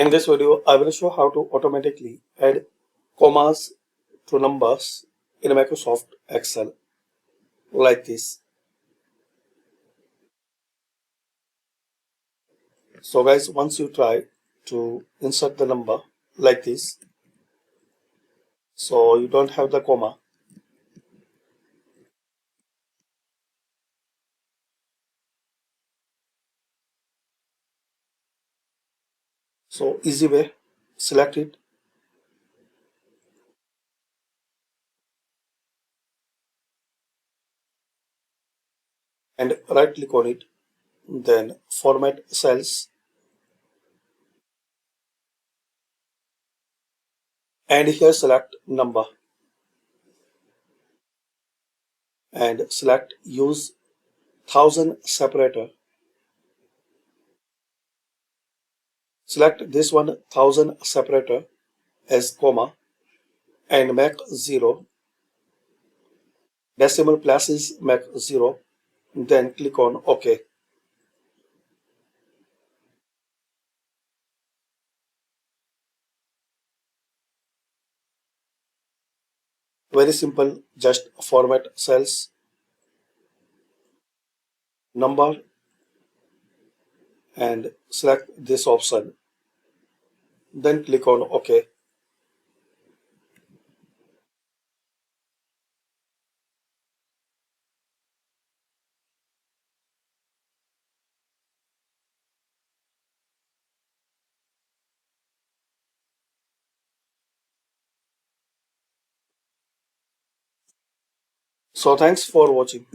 In this video, I will show how to automatically add commas to numbers in Microsoft Excel like this. So guys, once you try to insert the number like this, so you don't have the comma. So easy way, select it and right click on it, then format cells and here select number and select use 1000 separator. Select this one 1000 separator as comma and make 0. Decimal places make 0. Then click on OK. Very simple, just format cells, number and select this option. Then click on OK. So thanks for watching.